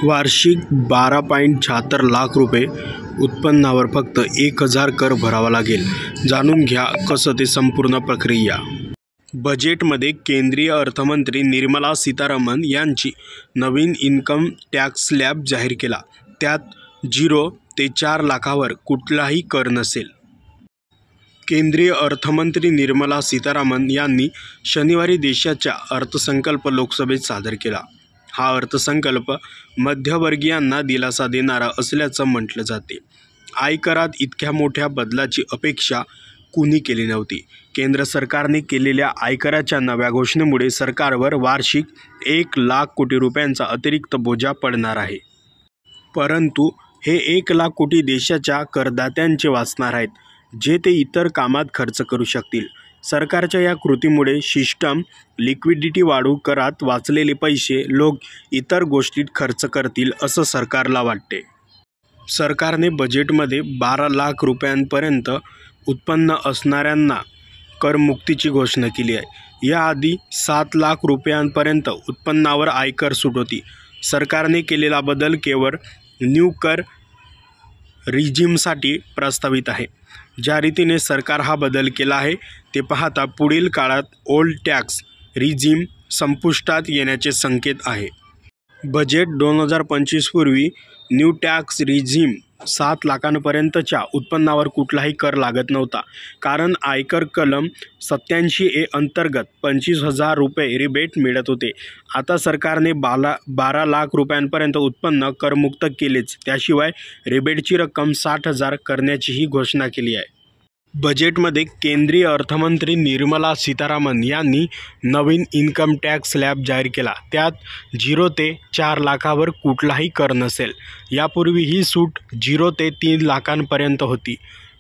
वार्षिक 12.76 लाख रुपये उत्पन्नावर फक्त 1000 कर भरावा लागेल। जाणून घ्या कसं ते संपूर्ण प्रक्रिया। बजेटमध्ये केंद्रीय अर्थमंत्री निर्मला सीतारामन यांची नवीन इन्कम टॅक्स स्लॅब जाहीर केला। त्यात 0 ते 4 लाखावर कुठलाही कर नसेल। केंद्रीय अर्थमंत्री निर्मला सीतारामन यांनी शनिवारी देशाचा अर्थसंकल्प लोकसभेत सादर केला। हा अर्थसंकल्प मध्यमवर्गीयांना दिलासा देणारा असल्याचं म्हटलं जाते। आयकरात इतक्या मोठ्या बदलाची अपेक्षा कुणी केली नव्हती। केंद्र सरकारने केलेल्या आयकराच्या नव्या घोषणेमुळे सरकारवर वार्षिक 1 लाख कोटी रुपयांचा अतिरिक्त बोजा पडणार आहे। परंतु हे 1 लाख कोटी देशाच्या करदात्यांचे वाचणार आहेत, जे ते इतर कामात खर्च करू शकतील। सरकारच्या या कृतीमुळे सिस्टम लिक्विडिटी वाढू, करात वाचलेले पैसे लोक इतर गोष्टीत खर्च करतील असं सरकारला वाटते। सरकारने बजेटमध्ये 12 लाख रुपयांपर्यंत उत्पन्न असणाऱ्यांना करमुक्तीची घोषणा केली आहे। याआधी 7 लाख रुपयांपर्यंत उत्पन्नावर आयकर सूट होती। सरकारने केलेला बदल केवळ न्यू कर रिजिमसाठी प्रस्तावित आहे। ज्या रीतीने सरकार हा बदल केला आहे ते पाहता पुढील काळात ओल्ड टॅक्स रिजिम संपुष्टात येण्याचे संकेत आहे। बजेट 2025 पूर्वी न्यू टॅक्स रिजिम 7 लाखांपर्यंतच्या उत्पन्नावर कुठलाही कर लागत नव्हता, कारण आयकर कलम 87A अंतर्गत 25,000 रुपये रिबेट मिळत होते। आता सरकारने 12 लाख रुपयांपर्यंत उत्पन्न करमुक्त केलेच, त्याशिवाय रिबेटची रक्कम 60,000 करण्याचीही घोषणा केली आहे। बजेटमध्ये केंद्रीय अर्थमंत्री निर्मला सीतारामन यांनी नवीन इन्कम टॅक्स स्लॅब जाहीर केला। त्यात 0 ते 4 लाखावर कुठलाही कर नसेल। यापूर्वी ही सूट 0 ते 3 लाखांपर्यंत होती।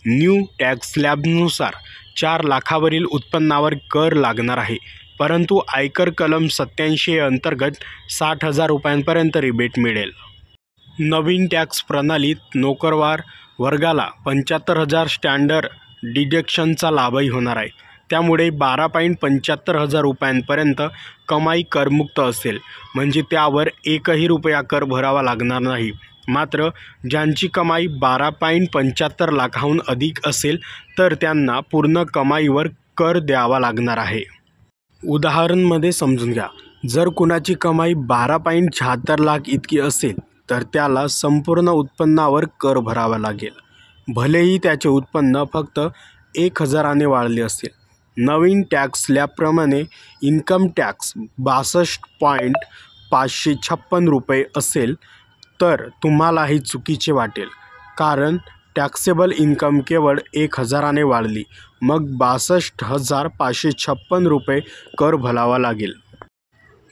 न्यू टॅक्स स्लॅबनुसार 4 लाखावरील उत्पन्नावर कर लागणार आहे, परंतु आयकर कलम 87A अंतर्गत 60,000 रुपयांपर्यंत रिबेट मिळेल। नवीन टॅक्स प्रणालीत नोकरदार वर्गाला 75,000 स्टँडर्ड डिडक्शनचा लाभही होणार आहे। त्यामुळे 12.75 रुपयांपर्यंत कमाई करमुक्त असेल, म्हणजे त्यावर 1ही रुपया कर भरावा लागणार नाही। मात्र ज्यांची कमाई 12.75 लाखाहून अधिक असेल तर त्यांना पूर्ण कमाईवर कर द्यावा लागणार आहे। उदाहरणामध्ये समजून घ्या, जर कुणाची कमाई 12.76 लाख इतकी असेल तर त्याला संपूर्ण उत्पन्नावर कर भरावा लागेल, भलेही त्याचे उत्पन्न फक्त 1000ने वाढले असेल। नवीन टॅक्स स्लॅबप्रमाणे इन्कम टॅक्स 62.556 रुपये असेल तर तुम्हालाही चुकीचे वाटेल, कारण टॅक्सेबल इन्कम केवळ 1000ने वाढली, मग 62,556 रुपये कर भरावा लागेल।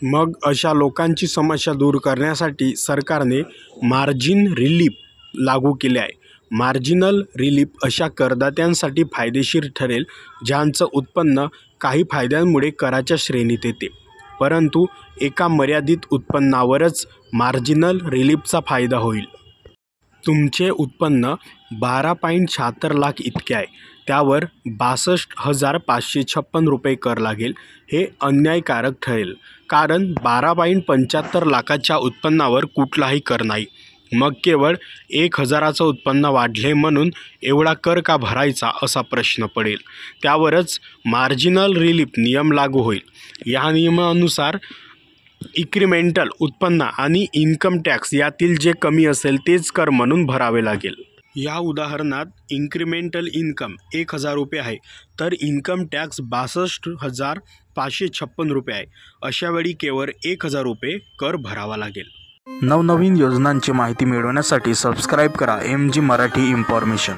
मग अशा लोकांची समस्या दूर करण्यासाठी सरकारने मार्जिन रिलीफ लागू केले आहे। मार्जिनल रिलीफ अशा करदात्यांसाठी फायदेशीर ठरेल ज्यांचं उत्पन्न काही फायद्यांमुळे कराच्या श्रेणीत येते, परंतु एका मर्यादित उत्पन्नावरच मार्जिनल रिलीफचा फायदा होईल। तुमचे उत्पन्न 12.76 लाख इतके आहे, त्यावर 62,556 रुपये कर लागेल। हे अन्यायकारक ठरेल, कारण 12.75 लाखाच्या उत्पन्नावर कुठलाही कर नाही। मग केवळ 1000चं उत्पन्न वाढले म्हणून एवढा कर का भरायचा असा प्रश्न पडेल। त्यावरच मार्जिनल रिलीफ नियम लागू होईल। या नियमानुसार इन्क्रिमेंटल उत्पन्न आणि इन्कम टॅक्स यातील जे कमी असेल तेच कर म्हणून भरावे लागेल। या उदाहरणात इन्क्रिमेंटल इन्कम 1000 रुपये आहे, तर इन्कम टॅक्स 62,556 रुपये आहे। अशावेळी केवळ 1000 रुपये कर भरावा लागेल। नवनवीन योजनांची माहिती मिळवण्यासाठी सबस्क्राईब करा MG मराठी इन्फॉर्मेशन।